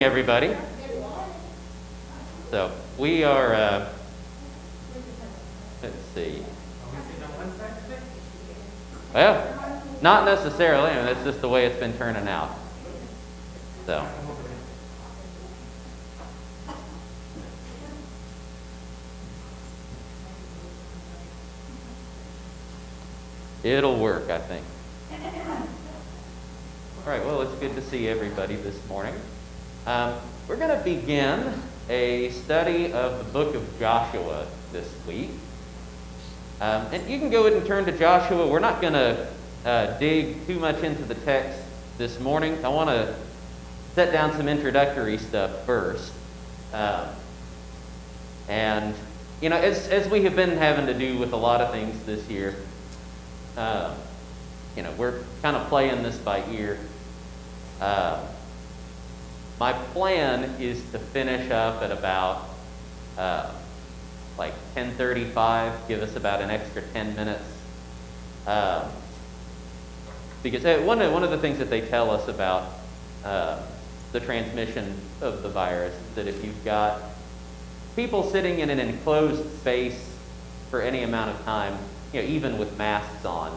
Everybody. So we are, let's see. Well, not necessarily. I mean, that's just the way it's been turning out. So. It'll work, I think. All right, well, it's good to see everybody this morning. We're going to begin a study of the book of Joshua this week. And you can go ahead and turn to Joshua. We're not going to dig too much into the text this morning. I want to set down some introductory stuff first. And, you know, as we have been having to do with a lot of things this year, you know, we're kind of playing this by ear. My plan is to finish up at about like 10:35, give us about an extra 10 minutes. Because one of the things that they tell us about the transmission of the virus is that if you've got people sitting in an enclosed space for any amount of time, you know, even with masks on,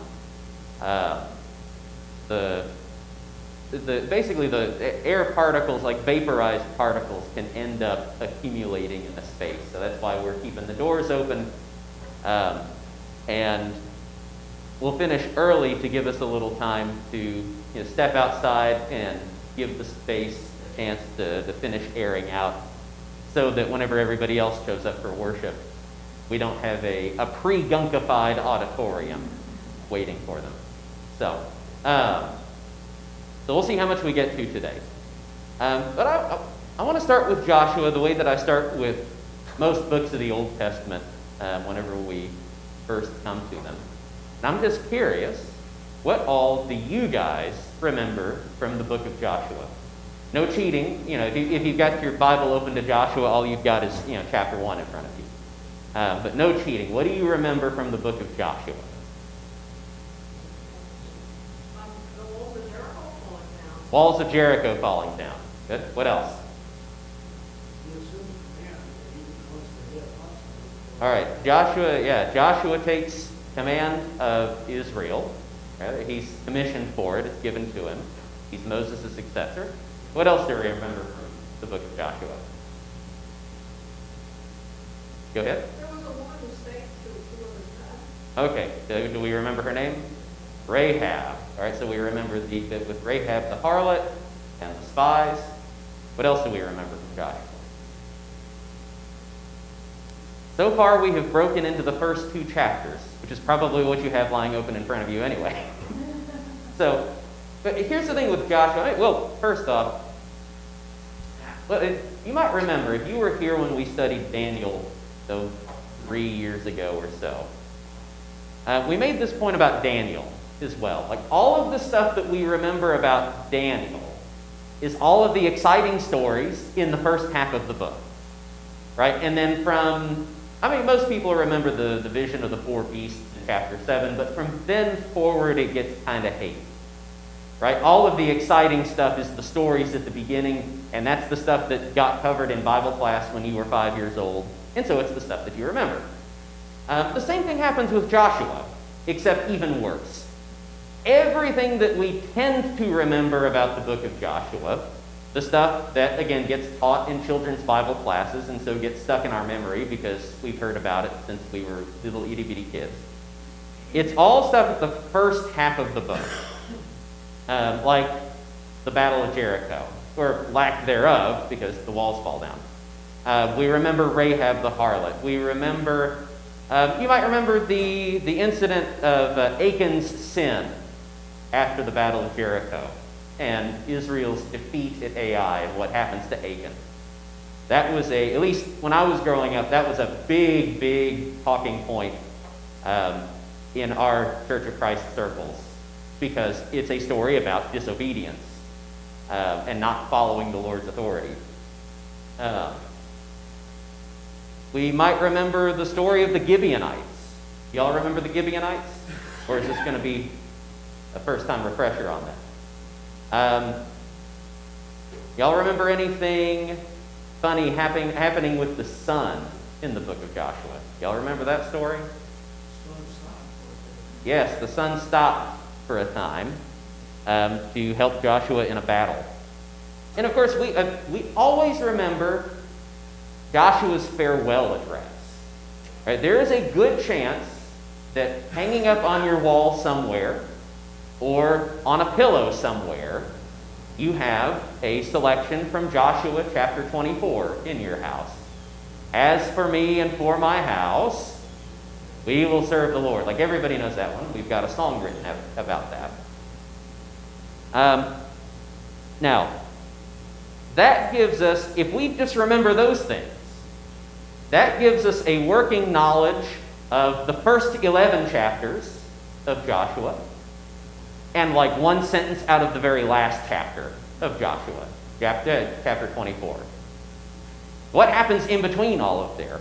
basically the air particles, like vaporized particles, can end up accumulating in a space. So that's why we're keeping the doors open. And we'll finish early to give us a little time to step outside and give the space a chance to finish airing out, so that whenever everybody else shows up for worship, we don't have a pre-gunkified auditorium waiting for them. So we'll see how much we get to today. But I want to start with Joshua the way that I start with most books of the Old Testament whenever we first come to them. And I'm just curious, what all do you guys remember from the book of Joshua? No cheating. You know, if you've got your Bible open to Joshua, all you've got is chapter 1 in front of you. But no cheating. What do you remember from the book of Joshua? Walls of Jericho falling down. Good. What else? All right. Joshua takes command of Israel. Right? He's commissioned for it. It's given to him. He's Moses' successor. What else do we remember from the book of Joshua? Go ahead. There was a woman who stayed to Okay. Do we remember her name? Rahab. All right, so we remember the bit with Rahab the harlot and the spies. What else do we remember from Joshua? So far, we have broken into the first 2 chapters, which is probably what you have lying open in front of you anyway. So, but here's the thing with Joshua. Well, first off, you might remember, if you were here when we studied Daniel 3 years ago or so, we made this point about Daniel as well. Like, all of the stuff that we remember about Daniel is all of the exciting stories in the first half of the book, right? And then most people remember the vision of the 4 beasts in chapter 7, but from then forward it gets kind of hazy, right? All of the exciting stuff is the stories at the beginning, and that's the stuff that got covered in Bible class when you were 5 years old, and so it's the stuff that you remember. The same thing happens with Joshua, except even worse. Everything that we tend to remember about the book of Joshua, the stuff that, again, gets taught in children's Bible classes and so gets stuck in our memory because we've heard about it since we were little itty-bitty kids, it's all stuff at the first half of the book, like the Battle of Jericho, or lack thereof, because the walls fall down. We remember Rahab the harlot. We remember, you might remember the incident of Aiken's sin after the Battle of Jericho and Israel's defeat at Ai and what happens to Aiken. That was at least when I was growing up, that was a big, big talking point in our Church of Christ circles, because it's a story about disobedience and not following the Lord's authority. We might remember the story of the Gibeonites. Y'all remember the Gibeonites? Or is this going to be a first-time refresher on that? Y'all remember anything funny happening with the sun in the book of Joshua? Y'all remember that story? Yes, the sun stopped for a time to help Joshua in a battle. And of course, we always remember Joshua's farewell address. Right? There is a good chance that hanging up on your wall somewhere or on a pillow somewhere, you have a selection from Joshua chapter 24 in your house. As for me and for my house, we will serve the Lord. Like, everybody knows that one. We've got a song written about that. Now, that gives us, if we just remember those things, that gives us a working knowledge of the first 11 chapters of Joshua and like one sentence out of the very last chapter of Joshua, chapter 24. What happens in between all of there?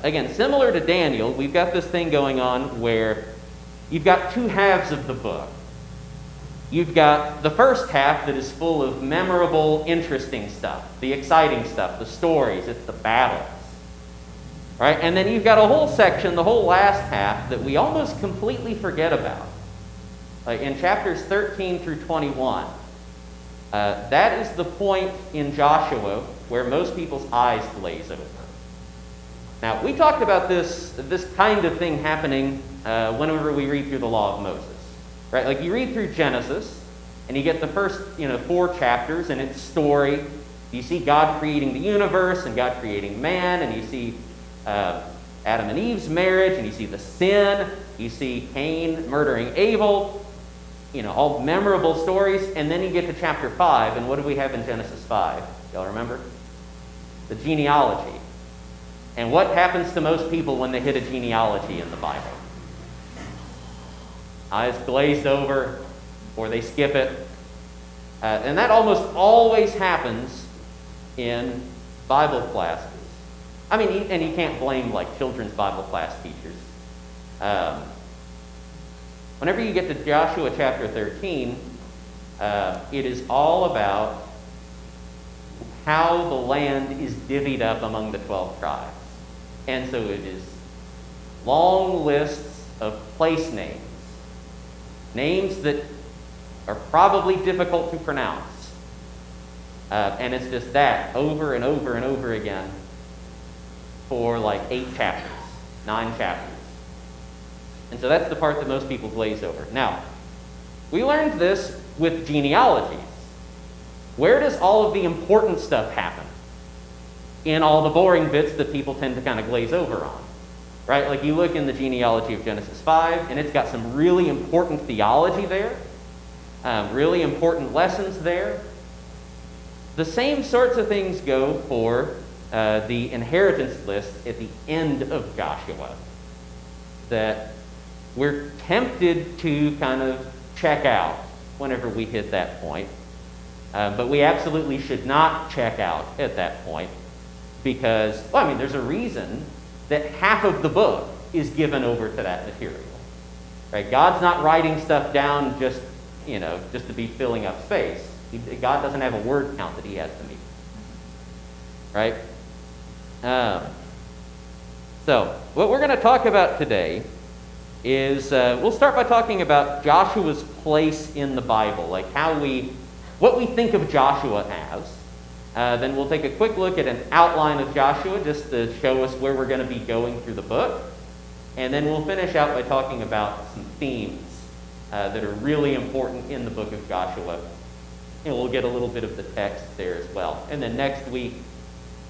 Again, similar to Daniel, we've got this thing going on where you've got two halves of the book. You've got the first half that is full of memorable, interesting stuff, the exciting stuff, the stories, it's the battles. Right? And then you've got a whole section, the whole last half, that we almost completely forget about. Like in chapters 13 through 21, that is the point in Joshua where most people's eyes glaze over. Now, we talked about this kind of thing happening whenever we read through the Law of Moses. Right? Like, you read through Genesis, and you get the first 4 chapters, and it's story. You see God creating the universe, and God creating man, and you see Adam and Eve's marriage, and you see the sin. You see Cain murdering Abel. All memorable stories. And then you get to chapter 5, and what do we have in Genesis 5? Y'all remember? The genealogy. And what happens to most people when they hit a genealogy in the Bible? Eyes glazed over, or they skip it. And that almost always happens in Bible classes. I mean, and you can't blame like children's Bible class teachers. Whenever you get to Joshua chapter 13, it is all about how the land is divvied up among the 12 tribes. And so it is long lists of place names. Names that are probably difficult to pronounce. And it's just that over and over and over again for like 8 chapters, 9 chapters. And so that's the part that most people glaze over. Now, we learned this with genealogies. Where does all of the important stuff happen? In all the boring bits that people tend to kind of glaze over on. Right? Like, you look in the genealogy of Genesis 5, and it's got some really important theology there, really important lessons there. The same sorts of things go for the inheritance list at the end of Joshua, that we're tempted to kind of check out whenever we hit that point. But we absolutely should not check out at that point because, there's a reason that half of the book is given over to that material. Right? God's not writing stuff down just to be filling up space. God doesn't have a word count that he has to meet. Right? So, what we're going to talk about today is, we'll start by talking about Joshua's place in the Bible, like what we think of Joshua as. Then we'll take a quick look at an outline of Joshua just to show us where we're going to be going through the book. And then we'll finish out by talking about some themes that are really important in the book of Joshua. And we'll get a little bit of the text there as well. And then next week,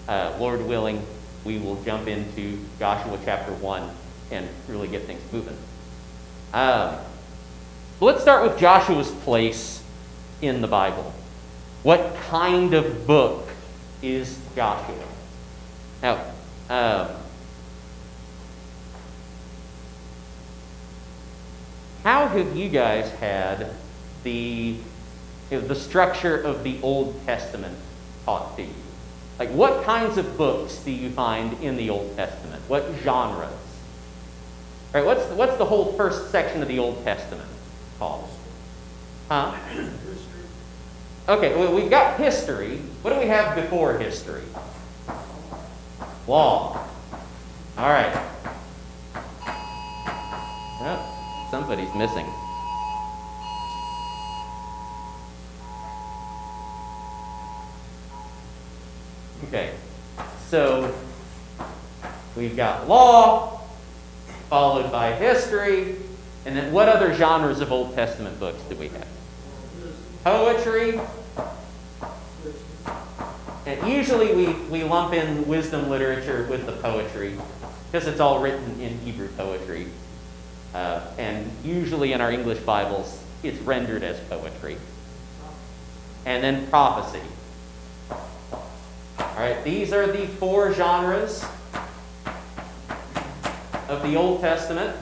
Lord willing, we will jump into Joshua chapter 1 and really get things moving. Let's start with Joshua's place in the Bible. What kind of book is Joshua? Now, how have you guys had the structure of the Old Testament taught to you? Like, what kinds of books do you find in the Old Testament? What genres? All right, what's the whole first section of the Old Testament called? Huh? Okay, well, we've got history. What do we have before history? Law. All right. Oh, somebody's missing. Okay, so we've got law, followed by history, and then what other genres of Old Testament books do we have? Poetry. And usually we lump in wisdom literature with the poetry because it's all written in Hebrew poetry. And usually in our English Bibles, it's rendered as poetry. And then prophecy. All right, these are the 4 genres of the Old Testament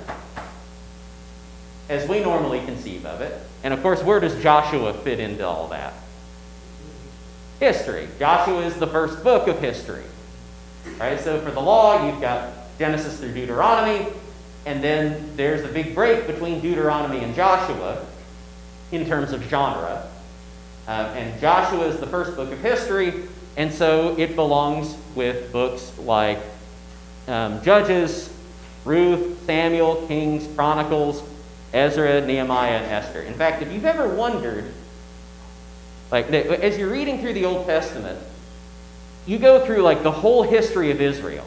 as we normally conceive of it. And of course, where does Joshua fit into all that? History. Joshua is the first book of history. All right, so for the law, you've got Genesis through Deuteronomy, and then there's a big break between Deuteronomy and Joshua in terms of genre. And Joshua is the first book of history, and so it belongs with books like Judges, Ruth, Samuel, Kings, Chronicles, Ezra, Nehemiah, and Esther. In fact, if you've ever wondered, like as you're reading through the Old Testament, you go through like the whole history of Israel,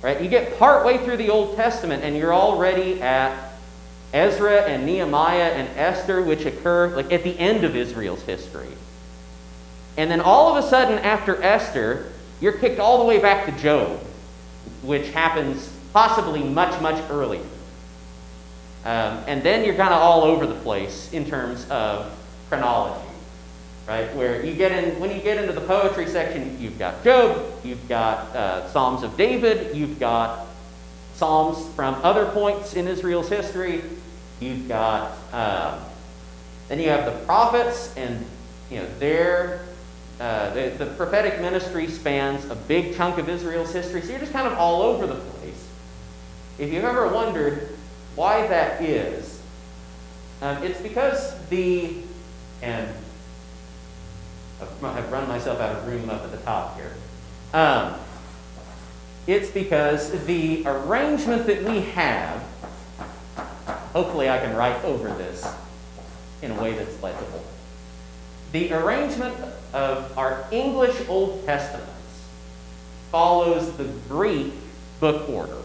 right? You get partway through the Old Testament and you're already at Ezra and Nehemiah and Esther, which occur like at the end of Israel's history. And then all of a sudden after Esther, you're kicked all the way back to Job, which happens possibly much, much earlier. And then you're kind of all over the place in terms of chronology, right? Where you get in, when you get into the poetry section, you've got Job, you've got Psalms of David, you've got Psalms from other points in Israel's history, you've got, then you have the prophets, and the prophetic ministry spans a big chunk of Israel's history, so you're just kind of all over the place. If you've ever wondered why that is, it's because and I've run myself out of room up at the top here. It's because the arrangement that we have, hopefully I can write over this in a way that's legible. The arrangement of our English Old Testaments follows the Greek book order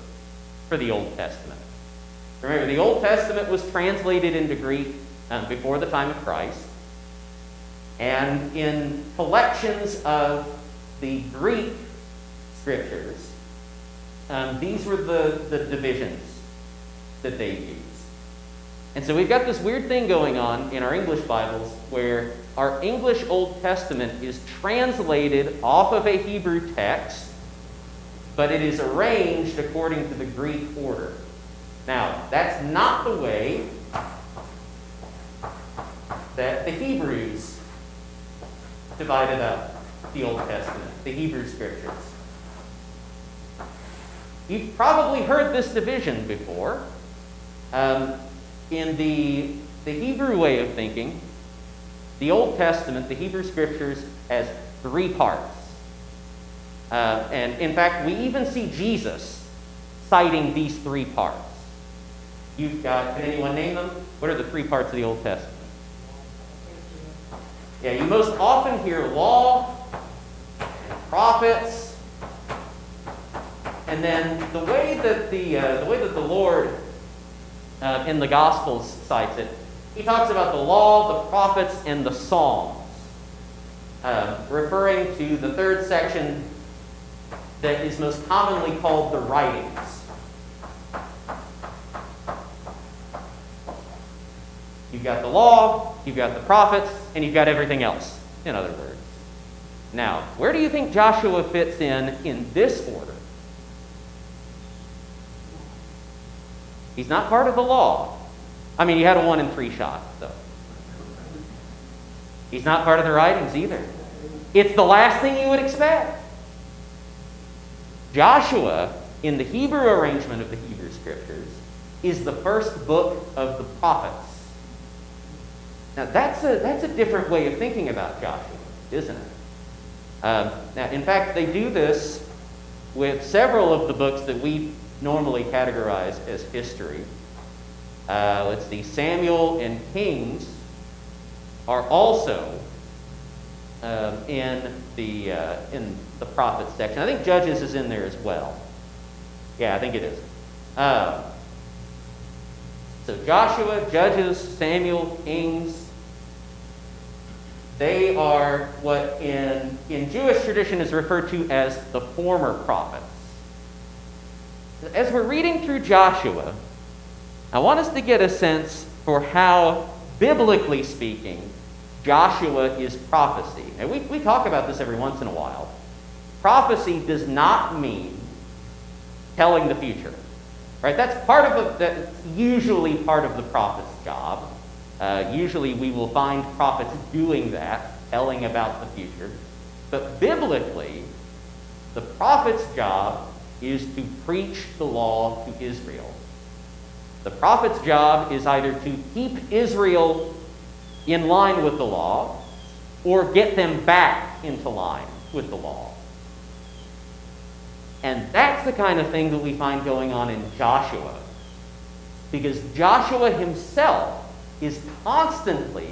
for the Old Testament. Remember, the Old Testament was translated into Greek before the time of Christ. And in collections of the Greek scriptures, these were the divisions that they used. And so we've got this weird thing going on in our English Bibles where our English Old Testament is translated off of a Hebrew text, but it is arranged according to the Greek order. Now, that's not the way that the Hebrews divided up the Old Testament, the Hebrew Scriptures. You've probably heard this division before. In the Hebrew way of thinking, the Old Testament, the Hebrew Scriptures, has 3 parts. And in fact, we even see Jesus citing these 3 parts. You've got, can anyone name them? What are the 3 parts of the Old Testament? Yeah, you most often hear law, and prophets, and then the way that the Lord in the Gospels cites it, he talks about the law, the prophets, and the Psalms, referring to the 3rd section that is most commonly called the writings. You've got the law, you've got the prophets, and you've got everything else, in other words. Now, where do you think Joshua fits in this order? He's not part of the law. I mean, he had a 1 in 3 shot, so. He's not part of the writings either. It's the last thing you would expect. Joshua, in the Hebrew arrangement of the Hebrew Scriptures, is the first book of the prophets. Now, that's a different way of thinking about Joshua, isn't it? Now, in fact, they do this with several of the books that we normally categorize as history. Let's see, Samuel and Kings are also in the prophets section. I think Judges is in there as well. Yeah, I think it is. So Joshua, Judges, Samuel, Kings, they are what in Jewish tradition is referred to as the former prophets. As we're reading through Joshua, I want us to get a sense for how, biblically speaking, Joshua is prophecy. And we talk about this every once in a while. Prophecy does not mean telling the future. Right? That's usually part of the prophet's job. Usually we will find prophets doing that, telling about the future. But biblically, the prophet's job is to preach the law to Israel. The prophet's job is either to keep Israel in line with the law or get them back into line with the law. And that's the kind of thing that we find going on in Joshua. Because Joshua himself is constantly,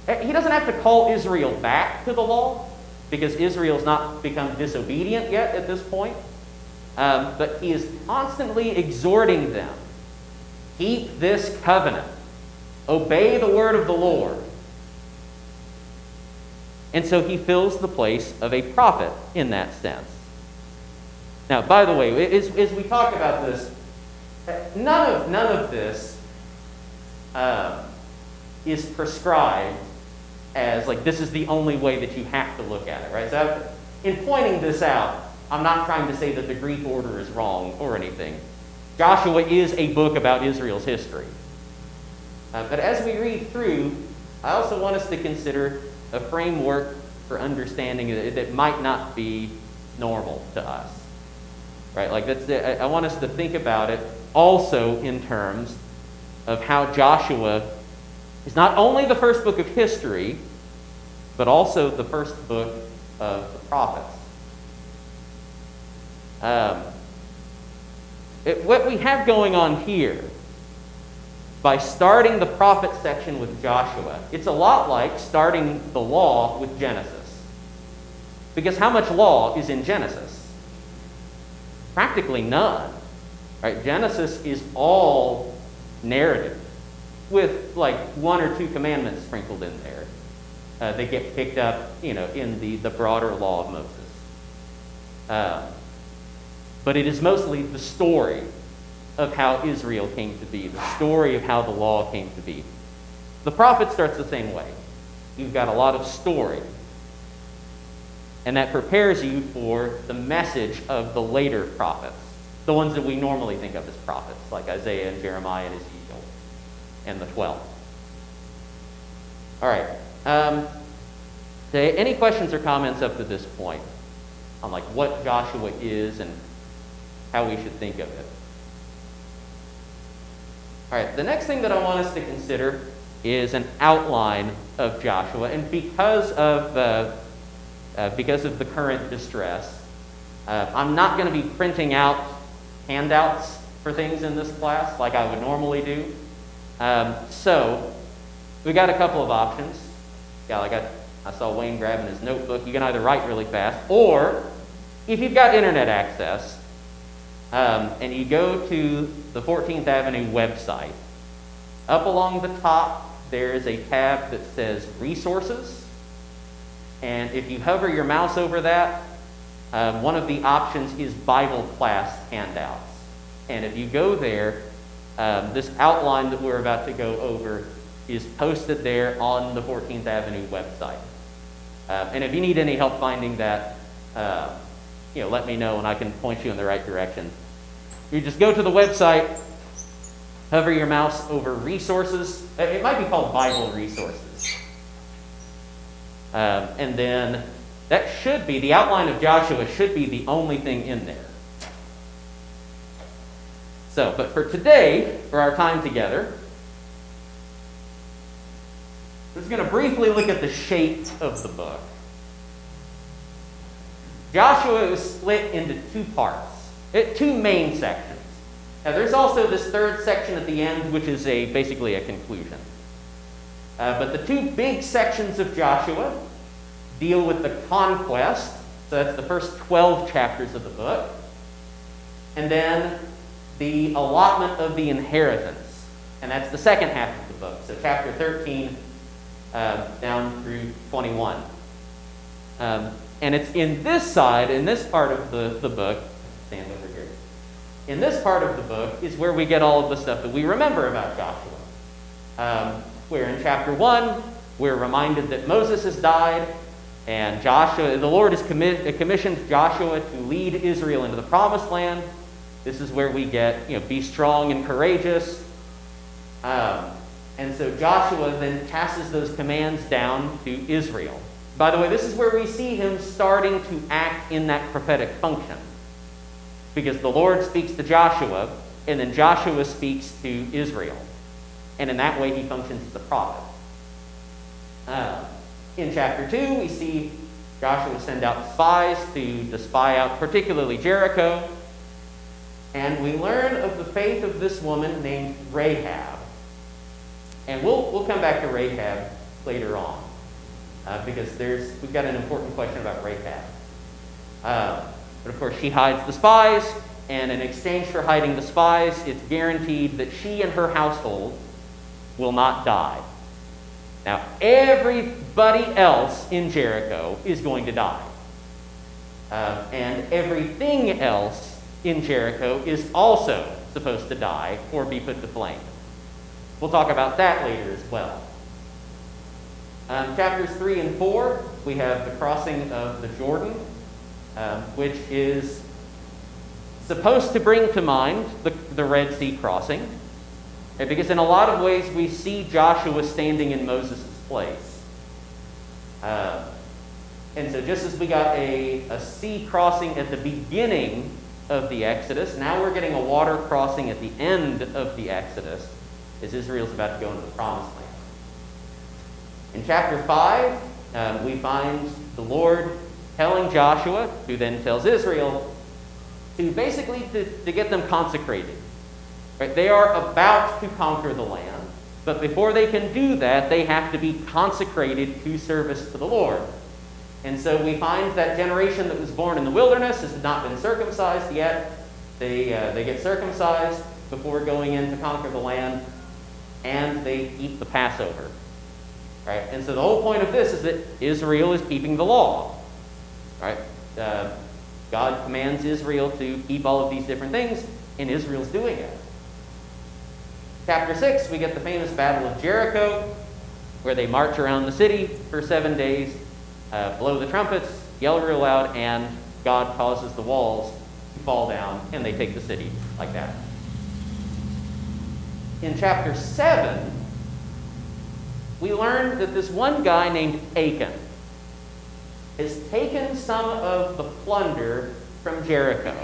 he doesn't have to call Israel back to the law, because Israel's not become disobedient yet at this point. But he is constantly exhorting them, keep this covenant, obey the word of the Lord. And so he fills the place of a prophet in that sense. Now, by the way, as we talk about this, none of this is prescribed as like this is the only way that you have to look at it, right? So in pointing this out, I'm not trying to say that the Greek order is wrong or anything. Joshua is a book about Israel's history. But as we read through, I also want us to consider a framework for understanding that might not be normal to us. Right? Like I want us to think about it also in terms of how Joshua is not only the first book of history, but also the first book of the prophets. What we have going on here, by starting the prophet section with Joshua, it's a lot like starting the law with Genesis. Because how much law is in Genesis? Practically none. Right? Genesis is all narrative, with like one or two commandments sprinkled in there. They get picked up, in the broader law of Moses. But it is mostly the story of how Israel came to be, the story of how the law came to be. The prophet starts the same way. You've got a lot of story. And that prepares you for the message of the later prophets, the ones that we normally think of as prophets, like Isaiah and Jeremiah and Ezekiel and the 12. All right. Any questions or comments up to this point on like what Joshua is and how we should think of it? All right. The next thing that I want us to consider is an outline of Joshua, and because of the current distress, I'm not going to be printing out handouts for things in this class like I would normally do. So we got a couple of options. Yeah, I saw Wayne grabbing his notebook. You can either write really fast, or if you've got internet access, and you go to the 14th Avenue website, up along the top there is a tab that says Resources. And if you hover your mouse over that, one of the options is Bible class handouts. And if you go there, this outline that we're about to go over is posted there on the 14th Avenue website. And if you need any help finding that, let me know and I can point you in the right direction. You just go to the website, hover your mouse over Resources. It might be called Bible Resources. And then that should be, the outline of Joshua should be the only thing in there. So, but for today, for our time together, We're just going to briefly look at the shape of the book. Joshua is split into two parts, two main sections. Now, there's also this third section at the end, which is basically a conclusion. But the two big sections of Joshua deal with the conquest, so that's the first 12 chapters of the book, and then the allotment of the inheritance, and that's the second half of the book, so chapter 13 down through 21. And it's in this part of the book, stand over here, in this part of the book is where we get all of the stuff that we remember about Joshua. Where in chapter 1, we're reminded that Moses has died, and the Lord has commissioned Joshua to lead Israel into the promised land. This is where we get, be strong and courageous. And so Joshua then passes those commands down to Israel. By the way, this is where we see him starting to act in that prophetic function. Because the Lord speaks to Joshua, and then Joshua speaks to Israel. And in that way, he functions as a prophet. In chapter 2, we see Joshua send out spies to spy out particularly Jericho. And we learn of the faith of this woman named Rahab. And we'll come back to Rahab later on. Because we've got an important question about Rahab. But of course, she hides the spies. And in exchange for hiding the spies, it's guaranteed that she and her household will not die. Now, everybody else in Jericho is going to die. And everything else in Jericho is also supposed to die or be put to flame. We'll talk about that later as well. Chapters 3 and 4, we have the crossing of the Jordan, which is supposed to bring to mind the Red Sea crossing. Because in a lot of ways, we see Joshua standing in Moses' place. And so just as we got a sea crossing at the beginning of the Exodus, now we're getting a water crossing at the end of the Exodus, as Israel's about to go into the Promised Land. In chapter 5, we find the Lord telling Joshua, who then tells Israel, to basically to get them consecrated. Right? They are about to conquer the land, but before they can do that, they have to be consecrated to service to the Lord. And so we find that generation that was born in the wilderness has not been circumcised yet. They get circumcised before going in to conquer the land, and they eat the Passover. Right? And so the whole point of this is that Israel is keeping the law. Right? God commands Israel to keep all of these different things, and Israel's doing it. Chapter 6, we get the famous Battle of Jericho, where they march around the city for 7 days, blow the trumpets, yell real loud, and God causes the walls to fall down, and they take the city like that. In chapter 7, we learn that this one guy named Aiken has taken some of the plunder from Jericho,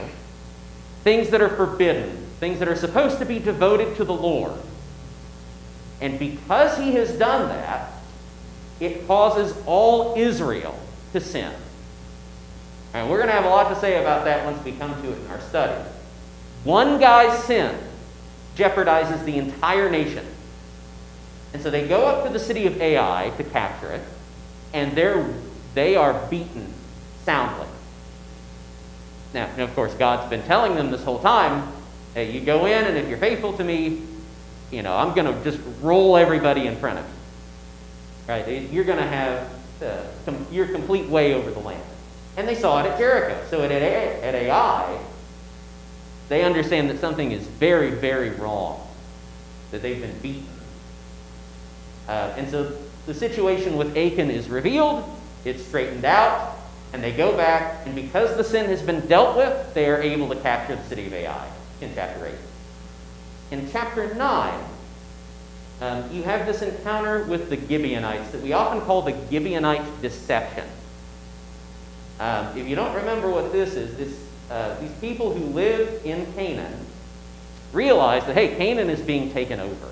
things that are forbidden, things that are supposed to be devoted to the Lord. And because he has done that, it causes all Israel to sin. And we're going to have a lot to say about that once we come to it in our study. One guy's sin jeopardizes the entire nation. And so they go up to the city of Ai to capture it, and they are beaten soundly. Now, of course, God's been telling them this whole time, hey, you go in, and if you're faithful to me, I'm going to just roll everybody in front of you. Right? You're going to have your complete way over the land. And they saw it at Jericho. So at Ai, they understand that something is very, very wrong, that they've been beaten. And so the situation with Aiken is revealed, it's straightened out, and they go back, and because the sin has been dealt with, they are able to capture the city of Ai in chapter 8. In chapter 9, you have this encounter with the Gibeonites that we often call the Gibeonite Deception. If you don't remember what this is, these people who live in Canaan realize that, hey, Canaan is being taken over.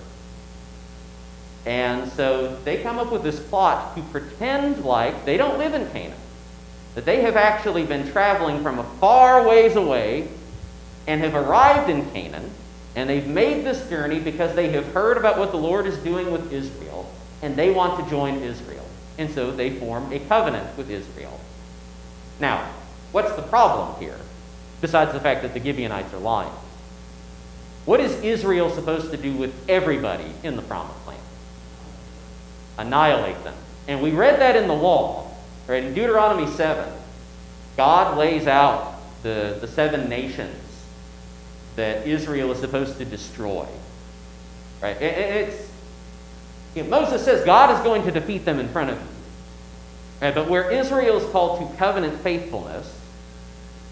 And so they come up with this plot to pretend like they don't live in Canaan, that they have actually been traveling from a far ways away and have arrived in Canaan, and they've made this journey because they have heard about what the Lord is doing with Israel, and they want to join Israel. And so they form a covenant with Israel. Now, what's the problem here, besides the fact that the Gibeonites are lying? What is Israel supposed to do with everybody in the Promised Land? Annihilate them. And we read that in the law, right? In Deuteronomy 7, God lays out the 7 nations that Israel is supposed to destroy. Right? Moses says God is going to defeat them in front of you. Right? But where Israel is called to covenant faithfulness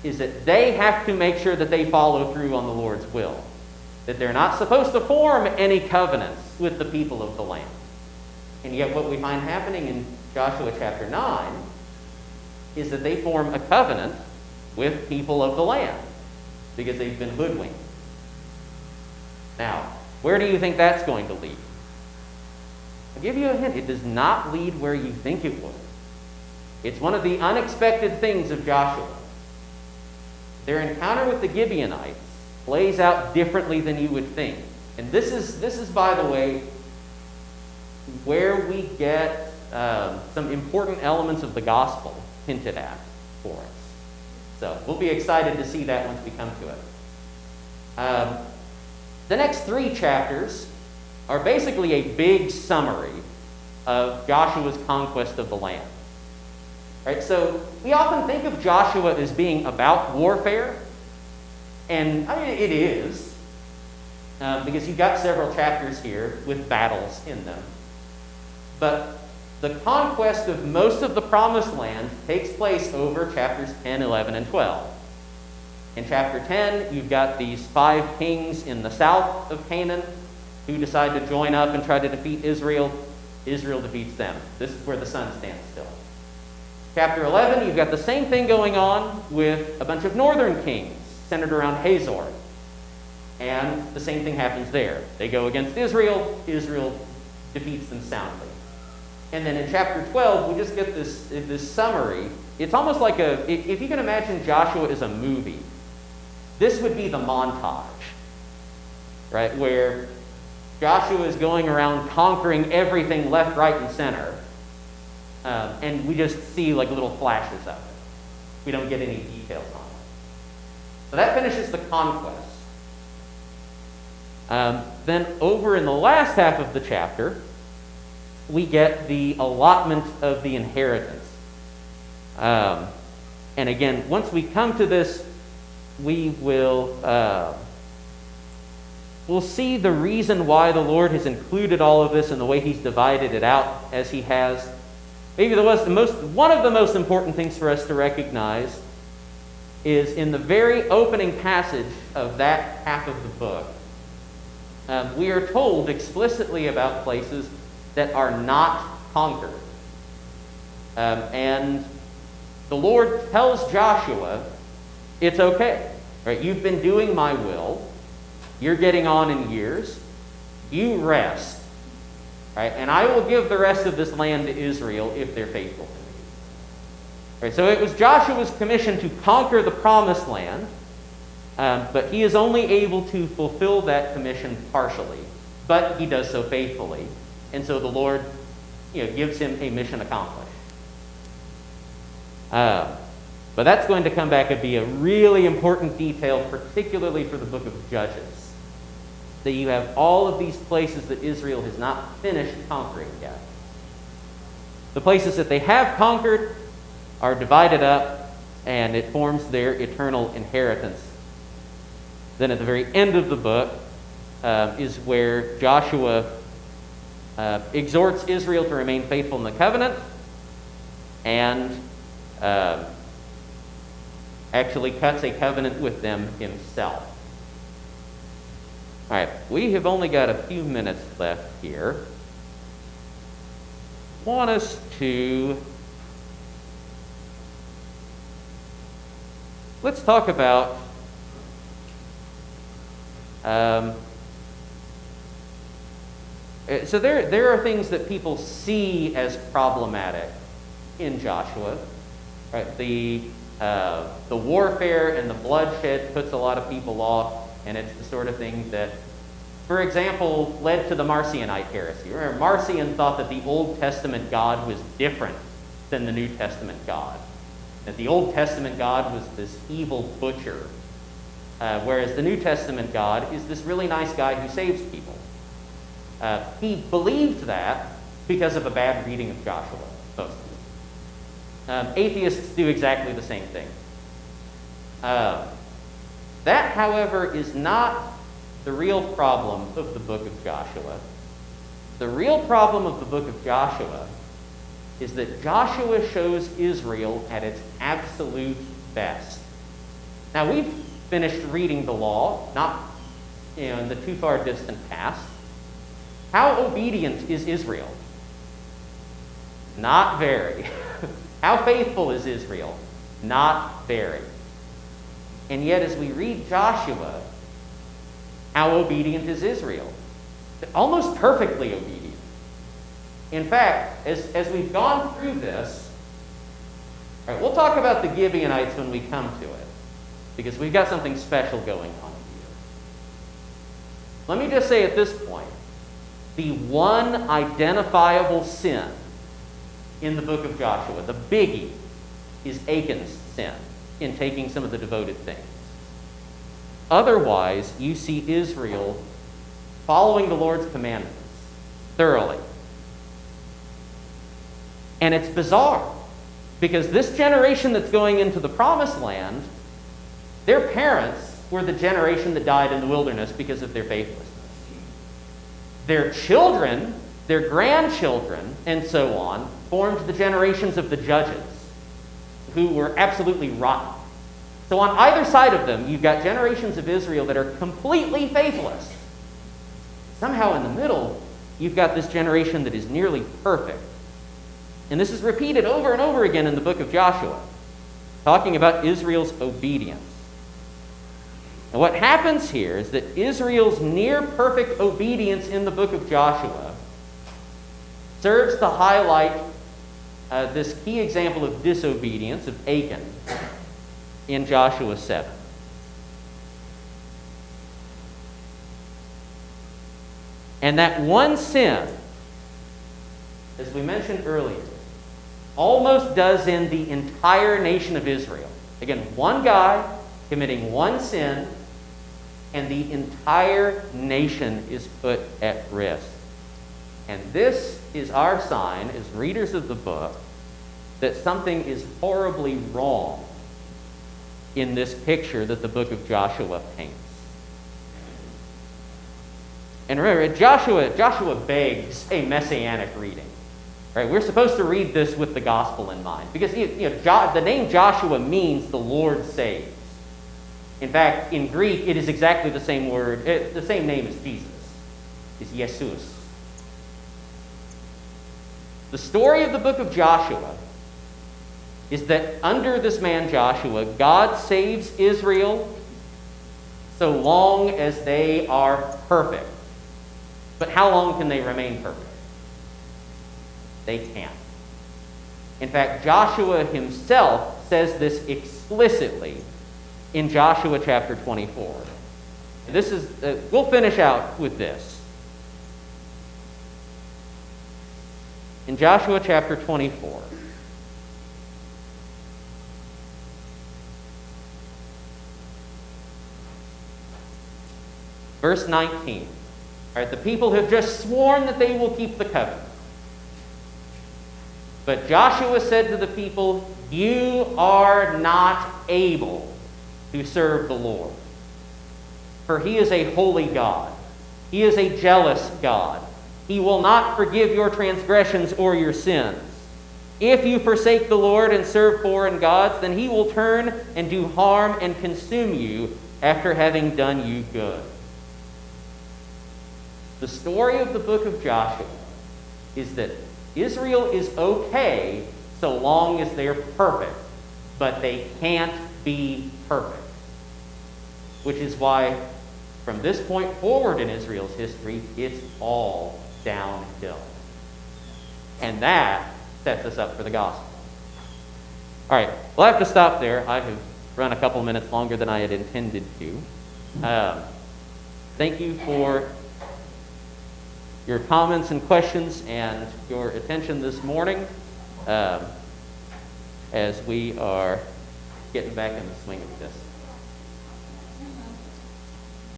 is that they have to make sure that they follow through on the Lord's will. That they're not supposed to form any covenants with the people of the land. And yet what we find happening in Joshua chapter 9 is that they form a covenant with people of the land because they've been hoodwinked. Now, where do you think that's going to lead? I'll give you a hint. It does not lead where you think it would. It's one of the unexpected things of Joshua. Their encounter with the Gibeonites plays out differently than you would think. And this is, by the way, where we get some important elements of the gospel hinted at for us. So we'll be excited to see that once we come to it. The next 3 chapters are basically a big summary of Joshua's conquest of the land. Right? So we often think of Joshua as being about warfare, and I mean, it is, because you've got several chapters here with battles in them. But the conquest of most of the Promised Land takes place over chapters 10, 11, and 12. In chapter 10, you've got these 5 kings in the south of Canaan who decide to join up and try to defeat Israel. Israel defeats them. This is where the sun stands still. Chapter 11, you've got the same thing going on with a bunch of northern kings centered around Hazor. And the same thing happens there. They go against Israel. Israel defeats them soundly. And then in chapter 12, we just get this summary. It's almost like if you can imagine Joshua as a movie, this would be the montage, right? Where Joshua is going around conquering everything left, right, and center. And we just see like little flashes of it. We don't get any details on it. So that finishes the conquest. Then over in the last half of the chapter, we get the allotment of the inheritance. And again, once we come to this, we will we'll see the reason why the Lord has included all of this and the way He's divided it out as He has. Maybe one of the most important things for us to recognize is in the very opening passage of that half of the book, we are told explicitly about places that are not conquered. And the Lord tells Joshua, it's okay. Right? You've been doing my will. You're getting on in years. You rest. Right? And I will give the rest of this land to Israel if they're faithful to me. Right? So it was Joshua's commission to conquer the promised land, but he is only able to fulfill that commission partially. But he does so faithfully. And so the Lord gives him a mission accomplished. But that's going to come back and be a really important detail, particularly for the book of Judges. That you have all of these places that Israel has not finished conquering yet. The places that they have conquered are divided up, and it forms their eternal inheritance. Then at the very end of the book is where Joshua exhorts Israel to remain faithful in the covenant, and actually cuts a covenant with them himself. All right, we have only got a few minutes left here. I want us to let's talk about So there are things that people see as problematic in Joshua. Right? The warfare and the bloodshed puts a lot of people off, and it's the sort of thing that, for example, led to the Marcionite heresy. Remember, Marcion thought that the Old Testament God was different than the New Testament God. That the Old Testament God was this evil butcher, whereas the New Testament God is this really nice guy who saves people. He believed that because of a bad reading of Joshua, mostly. Atheists do exactly the same thing. That, however, is not the real problem of the book of Joshua. The real problem of the book of Joshua is that Joshua shows Israel at its absolute best. Now, we've finished reading the law, not in the too far distant past. How obedient is Israel? Not very. How faithful is Israel? Not very. And yet, as we read Joshua, how obedient is Israel? Almost perfectly obedient. In fact, as we've gone through this, all right, we'll talk about the Gibeonites when we come to it, because we've got something special going on here. Let me just say at this point, the one identifiable sin in the book of Joshua, the biggie, is Aiken's sin in taking some of the devoted things. Otherwise, you see Israel following the Lord's commandments thoroughly. And it's bizarre, because this generation that's going into the promised land, their parents were the generation that died in the wilderness because of their faithlessness. Their children, their grandchildren, and so on, formed the generations of the judges, who were absolutely rotten. So on either side of them, you've got generations of Israel that are completely faithless. Somehow in the middle, you've got this generation that is nearly perfect. And this is repeated over and over again in the book of Joshua, talking about Israel's obedience. And what happens here is that Israel's near-perfect obedience in the book of Joshua serves to highlight this key example of disobedience of Aiken in Joshua 7. And that one sin, as we mentioned earlier, almost does in the entire nation of Israel. Again, one guy committing one sin, and the entire nation is put at risk. And this is our sign, as readers of the book, that something is horribly wrong in this picture that the book of Joshua paints. And remember, Joshua begs a messianic reading. Right? We're supposed to read this with the gospel in mind, because the name Joshua means the Lord saves. In fact, in Greek, it is exactly the same word, the same name as Jesus. It's Jesus. The story of the book of Joshua is that under this man Joshua, God saves Israel so long as they are perfect. But how long can they remain perfect? They can't. In fact, Joshua himself says this explicitly in Joshua chapter 24. This is, we'll finish out with this. In Joshua chapter 24, verse 19. All right, the people have just sworn that they will keep the covenant. But Joshua said to the people, "You are not able to serve the Lord, for he is a holy God. He is a jealous God. He will not forgive your transgressions or your sins. If you forsake the Lord and serve foreign gods, then he will turn and do harm and consume you after having done you good." The story of the book of Joshua is that Israel is okay so long as they're perfect, but they can't be perfect. Which is why, from this point forward in Israel's history, it's all downhill. And that sets us up for the gospel. All right, we'll have to stop there. I have run a couple minutes longer than I had intended to. Thank you for your comments and questions and your attention this morning as we are getting back in the swing of this.